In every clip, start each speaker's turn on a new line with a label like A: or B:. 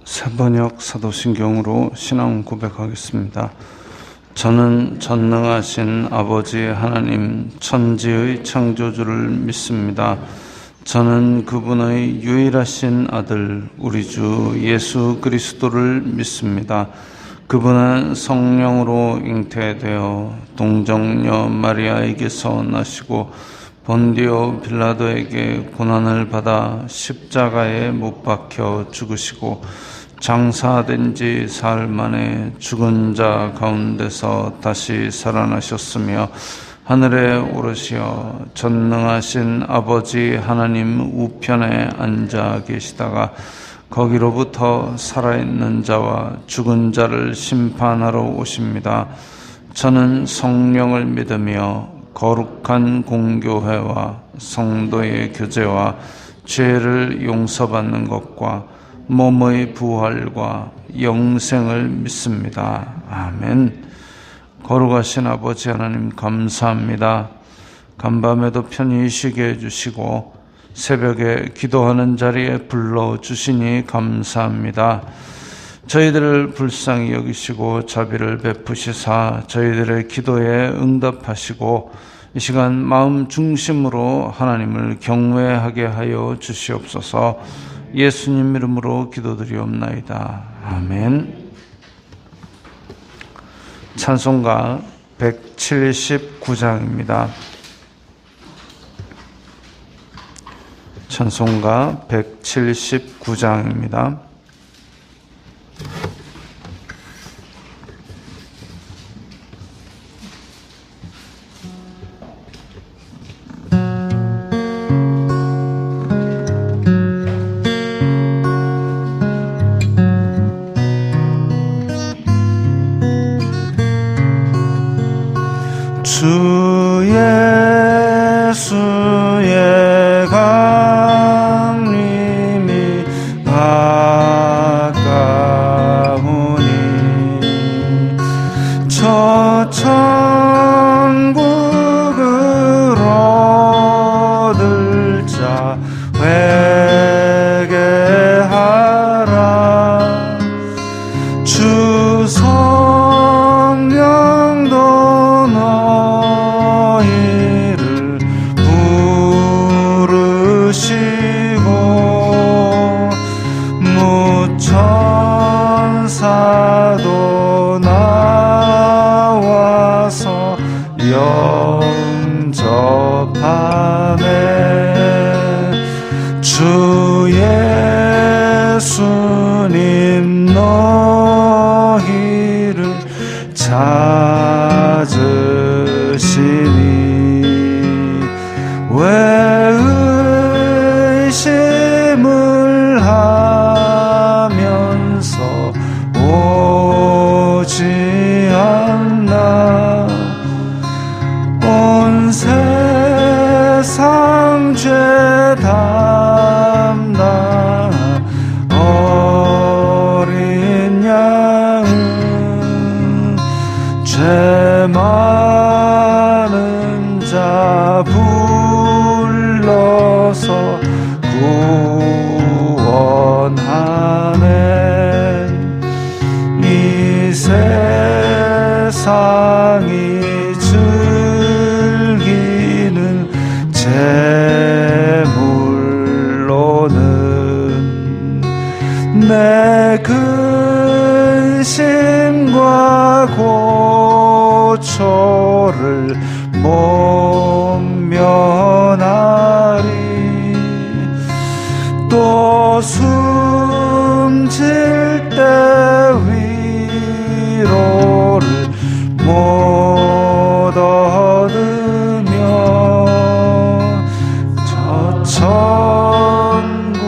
A: 새번역 사도신경으로 신앙 고백하겠습니다. 저는 전능하신 아버지 하나님 천지의 창조주를 믿습니다. 저는 그분의 유일하신 아들 우리 주 예수 그리스도를 믿습니다. 그분은 성령으로 잉태되어 동정녀 마리아에게서 나시고 본디오 빌라도에게 고난을 받아 십자가에 못 박혀 죽으시고 장사된 지 사흘 만에 죽은 자 가운데서 다시 살아나셨으며 하늘에 오르시어 전능하신 아버지 하나님 우편에 앉아 계시다가 거기로부터 살아있는 자와 죽은 자를 심판하러 오십니다. 저는 성령을 믿으며 거룩한 공교회와 성도의 교제와 죄를 용서받는 것과 몸의 부활과 영생을 믿습니다. 아멘. 거룩하신 아버지 하나님 감사합니다. 간밤에도 편히 쉬게 해주시고 새벽에 기도하는 자리에 불러주시니 감사합니다. 저희들을 불쌍히 여기시고 자비를 베푸시사 저희들의 기도에 응답하시고 이 시간 마음 중심으로 하나님을 경외하게 하여 주시옵소서. 예수님 이름으로 기도드리옵나이다. 아멘. 찬송가 179장입니다. 찬송가 179장입니다.
B: 주 예수의 강림이 가까우니 저 천국을 얻을 자 회개하라. 주 성령도 너희를 부르시고 무천사도 나와서 영접하네. 주 예수님 너희를 찾으시니 왜 의심을 하면서 오지 않나. 온 세상 죄 담당 어린 양은 죄 많은 자 불러서 구원하네. 이 세상이 즐기는 재물로는 내 근심과 고초를 못 면하리. 또 숨질 때 위로를 못 얻으며 저 천국에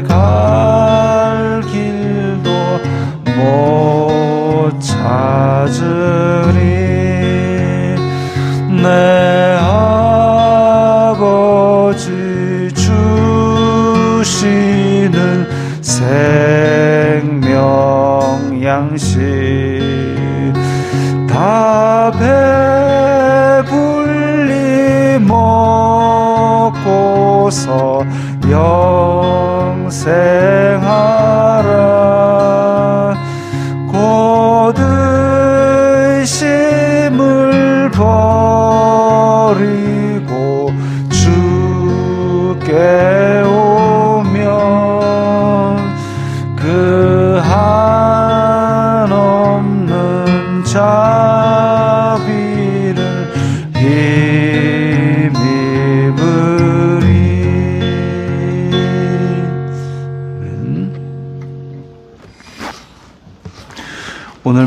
B: 갈 길도 못 찾으리. 내 아버지 주시는 생명 양식 다 배불리 먹고서 영생하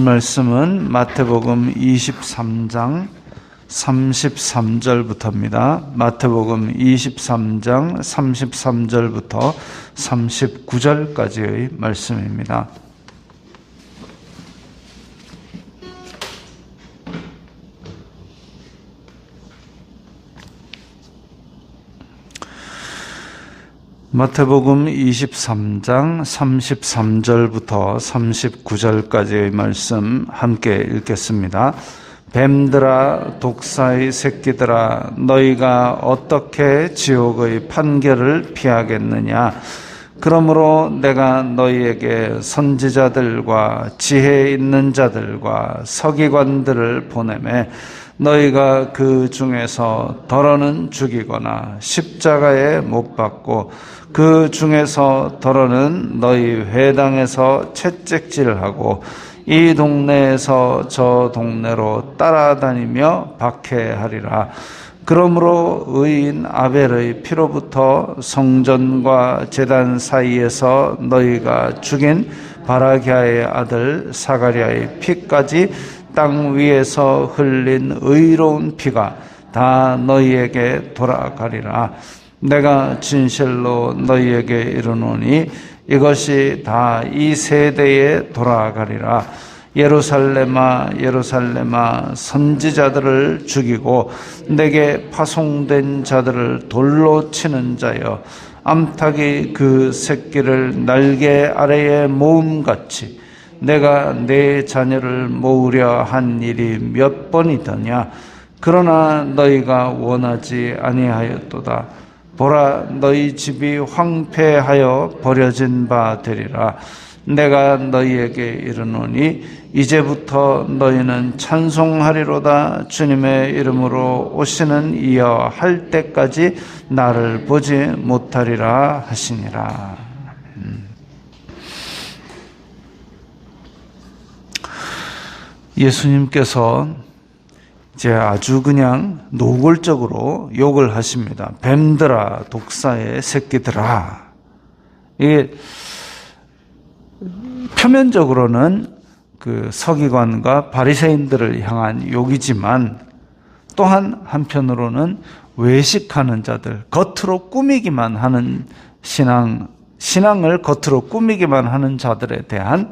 A: 말씀은 마태복음 23장 33절부터입니다. 마태복음 23장 33절부터 39절까지의 말씀입니다. 마태복음 23장 33절부터 39절까지의 말씀 함께 읽겠습니다. 뱀들아, 독사의 새끼들아, 너희가 어떻게 지옥의 판결을 피하겠느냐? 그러므로 내가 너희에게 선지자들과 지혜 있는 자들과 서기관들을 보내매 너희가 그 중에서 더러는 죽이거나 십자가에 못 박고 그 중에서 더러는 너희 회당에서 채찍질하고 이 동네에서 저 동네로 따라다니며 박해하리라. 그러므로 의인 아벨의 피로부터 성전과 제단 사이에서 너희가 죽인 바라기아의 아들 사가랴의 피까지 땅 위에서 흘린 의로운 피가 다 너희에게 돌아가리라. 내가 진실로 너희에게 이르노니 이것이 다 이 세대에 돌아가리라. 예루살렘아, 예루살렘아, 선지자들을 죽이고 내게 파송된 자들을 돌로 치는 자여, 암탉이 그 새끼를 날개 아래에 모음같이 내가 내 자녀를 모으려 한 일이 몇 번이더냐? 그러나 너희가 원하지 아니하였도다. 보라, 너희 집이 황폐하여 버려진 바 되리라. 내가 너희에게 이르노니 이제부터 너희는 찬송하리로다. 주님의 이름으로 오시는 이여 할 때까지 나를 보지 못하리라 하시니라. 예수님께서 이제 아주 그냥 노골적으로 욕을 하십니다. 뱀들아, 독사의 새끼들아. 이게 표면적으로는 그 서기관과 바리새인들을 향한 욕이지만 또한 한편으로는 외식하는 자들, 겉으로 꾸미기만 하는 신앙을 겉으로 꾸미기만 하는 자들에 대한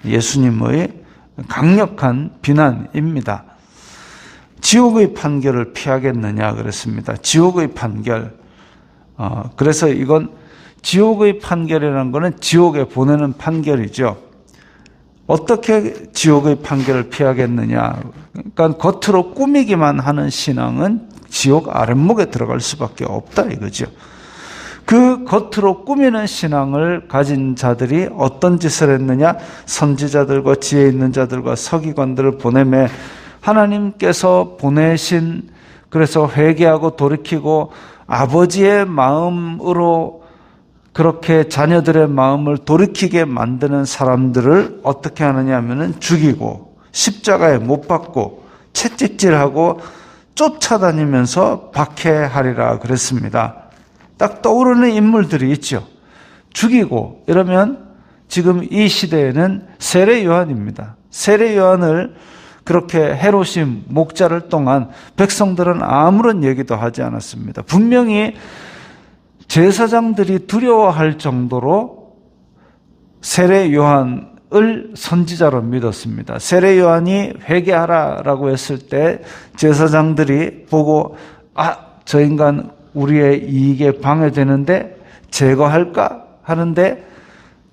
A: 예수님의 강력한 비난입니다. 지옥의 판결을 피하겠느냐 그랬습니다. 지옥의 판결. 그래서 이건 지옥의 판결이라는 것은 지옥에 보내는 판결이죠. 어떻게 지옥의 판결을 피하겠느냐? 그러니까 겉으로 꾸미기만 하는 신앙은 지옥 아랫목에 들어갈 수밖에 없다 이거죠. 그 겉으로 꾸미는 신앙을 가진 자들이 어떤 짓을 했느냐? 선지자들과 지혜 있는 자들과 서기관들을 보내매 하나님께서 보내신, 그래서 회개하고 돌이키고 아버지의 마음으로 그렇게 자녀들의 마음을 돌이키게 만드는 사람들을 어떻게 하느냐 하면은 죽이고 십자가에 못 박고 채찍질하고 쫓아다니면서 박해하리라 그랬습니다. 딱 떠오르는 인물들이 있죠. 죽이고 이러면 지금 이 시대에는 세례 요한입니다. 세례 요한을 그렇게 헤롯이 목자를 동안 백성들은 아무런 얘기도 하지 않았습니다. 분명히 제사장들이 두려워할 정도로 세례 요한을 선지자로 믿었습니다. 세례 요한이 회개하라라고 했을 때 제사장들이 보고 저 인간 우리의 이익에 방해되는데 제거할까 하는데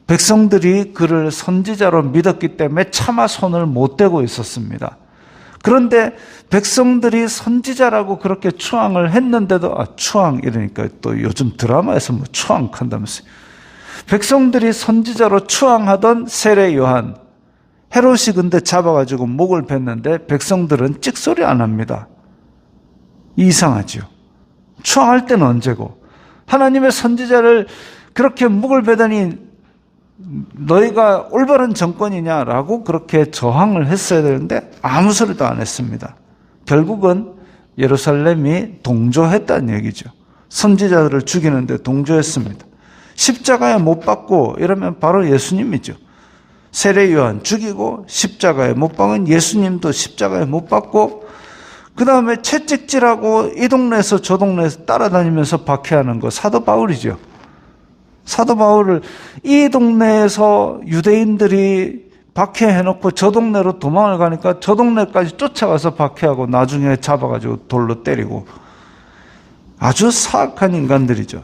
A: 백성들이 그를 선지자로 믿었기 때문에 차마 손을 못 대고 있었습니다. 그런데 백성들이 선지자라고 그렇게 추앙을 했는데도 추앙 이러니까 또 요즘 드라마에서 뭐 추앙한다면서요. 백성들이 선지자로 추앙하던 세례 요한, 헤롯이 근데 잡아가지고 목을 뱉는데 백성들은 찍소리 안 합니다. 이상하죠. 추앙할 때는 언제고 하나님의 선지자를 그렇게 목을 베더니 너희가 올바른 정권이냐라고 그렇게 저항을 했어야 되는데 아무 소리도 안 했습니다. 결국은 예루살렘이 동조했다는 얘기죠. 선지자들을 죽이는데 동조했습니다. 십자가에 못 박고 이러면 바로 예수님이죠. 세례 요한 죽이고 십자가에 못 박은 예수님도 십자가에 못 박고 그 다음에 채찍질하고 이 동네에서 저 동네에서 따라다니면서 박해하는 거 사도 바울이죠. 사도 바울을 이 동네에서 유대인들이 박해해놓고 저 동네로 도망을 가니까 저 동네까지 쫓아가서 박해하고 나중에 잡아가지고 돌로 때리고 아주 사악한 인간들이죠.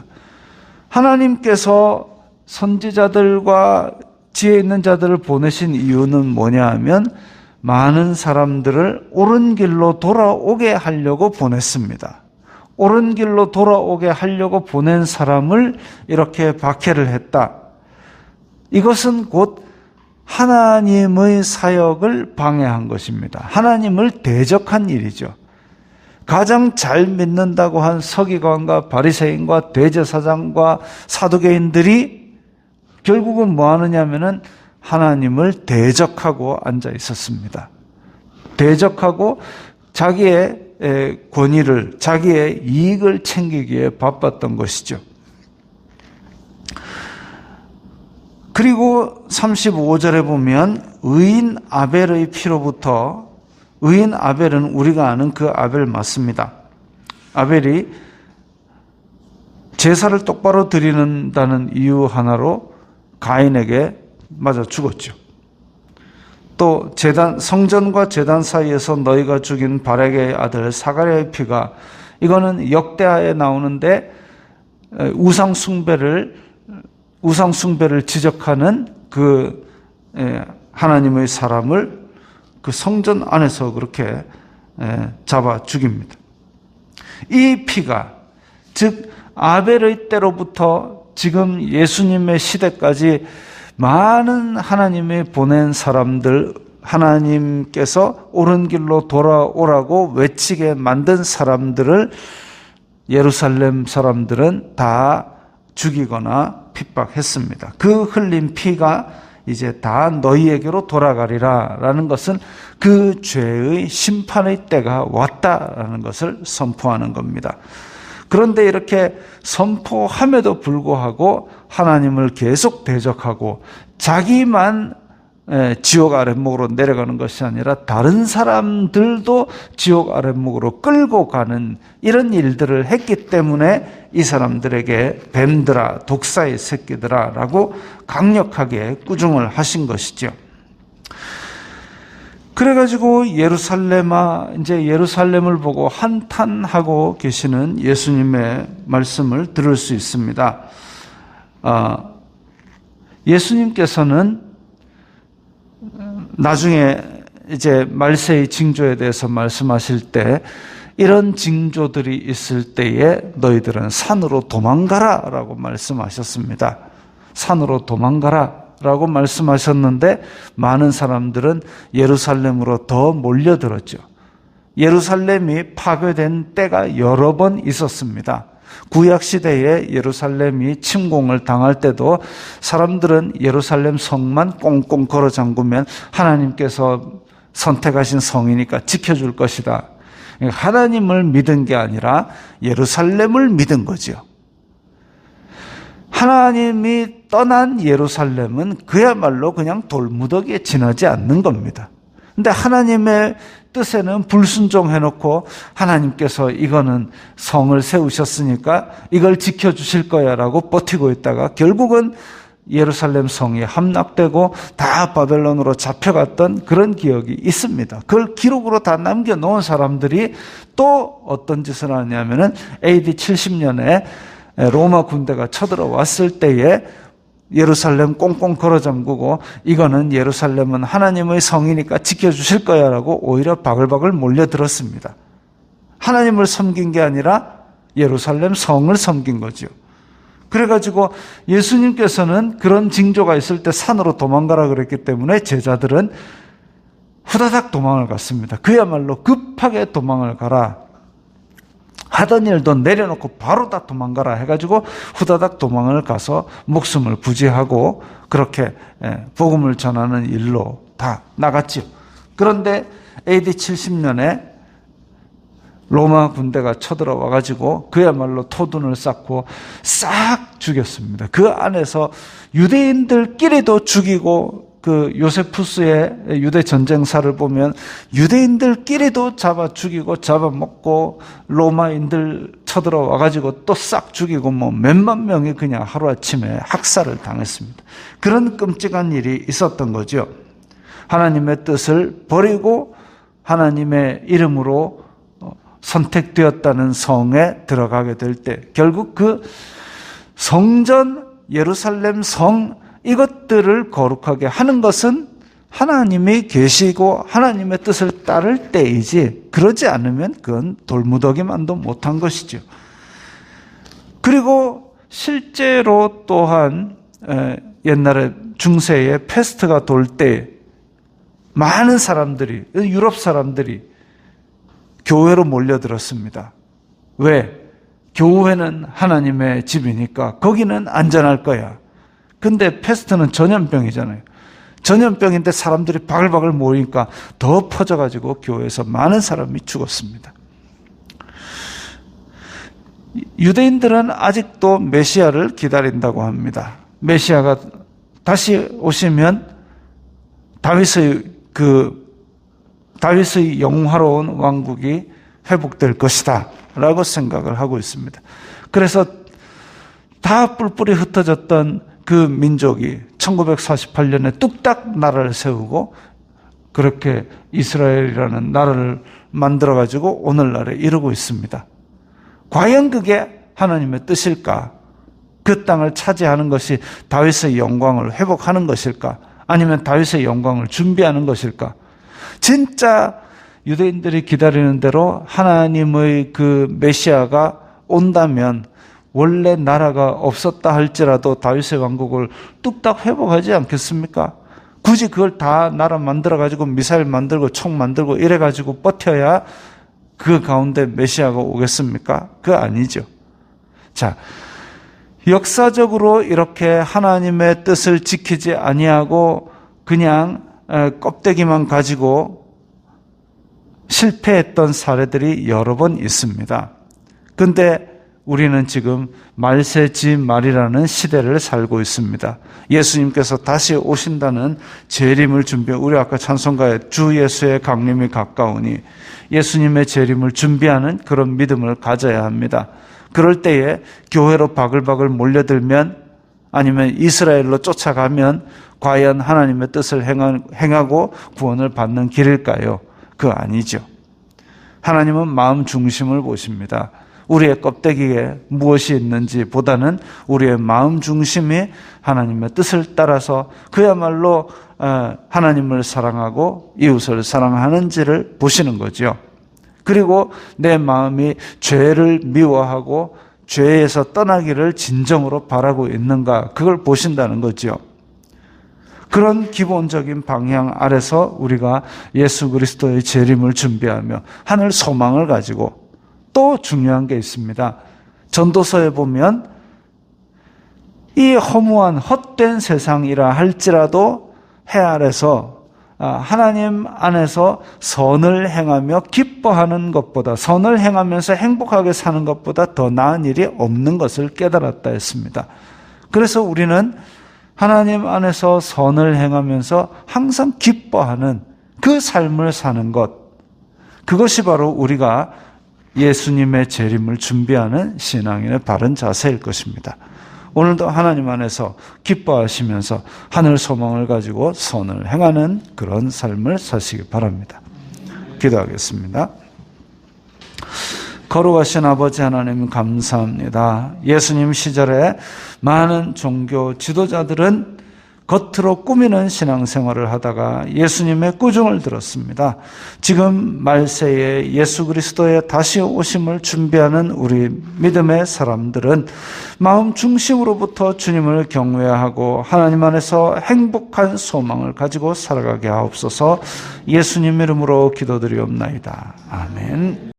A: 하나님께서 선지자들과 지혜 있는 자들을 보내신 이유는 뭐냐 하면 많은 사람들을 옳은 길로 돌아오게 하려고 보냈습니다. 옳은 길로 돌아오게 하려고 보낸 사람을 이렇게 박해를 했다. 이것은 곧 하나님의 사역을 방해한 것입니다. 하나님을 대적한 일이죠. 가장 잘 믿는다고 한 서기관과 바리새인과 대제사장과 사두개인들이 결국은 뭐 하느냐면은 하나님을 대적하고 앉아 있었습니다. 대적하고 자기의 권위를, 자기의 이익을 챙기기에 바빴던 것이죠. 그리고 35절에 보면 의인 아벨의 피로부터, 의인 아벨은 우리가 아는 그 아벨 맞습니다. 아벨이 제사를 똑바로 드리는다는 이유 하나로 가인에게 맞아 죽었죠. 또 성전과 제단 사이에서 너희가 죽인 바렉의 아들 사가랴의 피가, 이거는 역대하에 나오는데 우상 숭배를 지적하는 그 하나님의 사람을 그 성전 안에서 그렇게 잡아 죽입니다. 이 피가, 즉 아벨의 때로부터 지금 예수님의 시대까지 많은 하나님이 보낸 사람들, 하나님께서 옳은 길로 돌아오라고 외치게 만든 사람들을 예루살렘 사람들은 다 죽이거나 핍박했습니다. 그 흘린 피가 이제 다 너희에게로 돌아가리라 라는 것은 그 죄의 심판의 때가 왔다라는 것을 선포하는 겁니다. 그런데 이렇게 선포함에도 불구하고 하나님을 계속 대적하고 자기만 지옥 아랫목으로 내려가는 것이 아니라 다른 사람들도 지옥 아랫목으로 끌고 가는 이런 일들을 했기 때문에 이 사람들에게 뱀들아, 독사의 새끼들아 라고 강력하게 꾸중을 하신 것이죠. 그래가지고 이제 예루살렘을 보고 한탄하고 계시는 예수님의 말씀을 들을 수 있습니다. 예수님께서는 나중에 이제 말세의 징조에 대해서 말씀하실 때 이런 징조들이 있을 때에 너희들은 산으로 도망가라 라고 말씀하셨습니다. 산으로 도망가라 라고 말씀하셨는데 많은 사람들은 예루살렘으로 더 몰려들었죠. 예루살렘이 파괴된 때가 여러 번 있었습니다. 구약시대에 예루살렘이 침공을 당할 때도 사람들은 예루살렘 성만 꽁꽁 걸어 잠그면 하나님께서 선택하신 성이니까 지켜줄 것이다. 하나님을 믿은 게 아니라 예루살렘을 믿은 거죠. 하나님이 떠난 예루살렘은 그야말로 그냥 돌무더기에 지나지 않는 겁니다. 근데 하나님의 뜻에는 불순종해놓고 하나님께서 이거는 성을 세우셨으니까 이걸 지켜주실 거야 라고 버티고 있다가 결국은 예루살렘 성이 함락되고 다 바벨론으로 잡혀갔던 그런 기억이 있습니다. 그걸 기록으로 다 남겨놓은 사람들이 또 어떤 짓을 하냐면은 AD 70년에 로마 군대가 쳐들어왔을 때에 예루살렘 꽁꽁 걸어 잠그고 이거는 예루살렘은 하나님의 성이니까 지켜주실 거야 라고 오히려 바글바글 몰려들었습니다. 하나님을 섬긴 게 아니라 예루살렘 성을 섬긴 거죠. 그래가지고 예수님께서는 그런 징조가 있을 때 산으로 도망가라 그랬기 때문에 제자들은 후다닥 도망을 갔습니다. 그야말로 급하게 도망을 가라. 하던 일도 내려놓고 바로 다 도망가라 해가지고 후다닥 도망을 가서 목숨을 부지하고 그렇게 복음을 전하는 일로 다 나갔죠. 그런데 AD 70년에 로마 군대가 쳐들어와가지고 그야말로 토둔을 쌓고 싹 죽였습니다. 그 안에서 유대인들끼리도 죽이고 그 요세푸스의 유대 전쟁사를 보면 유대인들끼리도 잡아 죽이고 잡아먹고 로마인들 쳐들어와 가지고 또 싹 죽이고 뭐 몇만 명이 그냥 하루아침에 학살을 당했습니다. 그런 끔찍한 일이 있었던 거죠. 하나님의 뜻을 버리고 하나님의 이름으로 선택되었다는 성에 들어가게 될 때 결국 그 성전, 예루살렘 성 이것들을 거룩하게 하는 것은 하나님이 계시고 하나님의 뜻을 따를 때이지 그러지 않으면 그건 돌무더기만도 못한 것이죠. 그리고 실제로 또한 옛날에 중세에 페스트가 돌 때 많은 사람들이 유럽 사람들이 교회로 몰려들었습니다. 왜? 교회는 하나님의 집이니까 거기는 안전할 거야. 근데 패스트는 전염병이잖아요. 전염병인데 사람들이 바글바글 모이니까 더 퍼져가지고 교회에서 많은 사람이 죽었습니다. 유대인들은 아직도 메시아를 기다린다고 합니다. 메시아가 다시 오시면 다윗의 영화로운 왕국이 회복될 것이다 라고 생각을 하고 있습니다. 그래서 다 뿔뿔이 흩어졌던 그 민족이 1948년에 뚝딱 나라를 세우고 그렇게 이스라엘이라는 나라를 만들어가지고 오늘날에 이루고 있습니다. 과연 그게 하나님의 뜻일까? 그 땅을 차지하는 것이 다윗의 영광을 회복하는 것일까? 아니면 다윗의 영광을 준비하는 것일까? 진짜 유대인들이 기다리는 대로 하나님의 그 메시아가 온다면 원래 나라가 없었다 할지라도 다윗의 왕국을 뚝딱 회복하지 않겠습니까? 굳이 그걸 다 나라 만들어가지고 미사일 만들고 총 만들고 이래가지고 버텨야 그 가운데 메시아가 오겠습니까? 그거 아니죠. 자, 역사적으로 이렇게 하나님의 뜻을 지키지 아니하고 그냥 껍데기만 가지고 실패했던 사례들이 여러 번 있습니다. 그런데 우리는 지금 말세지 말이라는 시대를 살고 있습니다. 예수님께서 다시 오신다는 재림을 준비해 우리 아까 찬송가에 주 예수의 강림이 가까우니 예수님의 재림을 준비하는 그런 믿음을 가져야 합니다. 그럴 때에 교회로 바글바글 몰려들면 아니면 이스라엘로 쫓아가면 과연 하나님의 뜻을 행하고 구원을 받는 길일까요? 그거 아니죠. 하나님은 마음 중심을 보십니다. 우리의 껍데기에 무엇이 있는지 보다는 우리의 마음 중심이 하나님의 뜻을 따라서 그야말로 하나님을 사랑하고 이웃을 사랑하는지를 보시는 거죠. 그리고 내 마음이 죄를 미워하고 죄에서 떠나기를 진정으로 바라고 있는가 그걸 보신다는 거죠. 그런 기본적인 방향 아래서 우리가 예수 그리스도의 재림을 준비하며 하늘 소망을 가지고 또 중요한 게 있습니다. 전도서에 보면 이 허무한 헛된 세상이라 할지라도 해 아래서 하나님 안에서 선을 행하며 기뻐하는 것보다 선을 행하면서 행복하게 사는 것보다 더 나은 일이 없는 것을 깨달았다 했습니다. 그래서 우리는 하나님 안에서 선을 행하면서 항상 기뻐하는 그 삶을 사는 것, 그것이 바로 우리가 예수님의 재림을 준비하는 신앙인의 바른 자세일 것입니다. 오늘도 하나님 안에서 기뻐하시면서 하늘 소망을 가지고 선을 행하는 그런 삶을 사시기 바랍니다. 기도하겠습니다. 거룩하신 아버지 하나님 감사합니다. 예수님 시절에 많은 종교 지도자들은 겉으로 꾸미는 신앙생활을 하다가 예수님의 꾸중을 들었습니다. 지금 말세에 예수 그리스도의 다시 오심을 준비하는 우리 믿음의 사람들은 마음 중심으로부터 주님을 경외하고 하나님 안에서 행복한 소망을 가지고 살아가게 하옵소서. 예수님 이름으로 기도드리옵나이다. 아멘.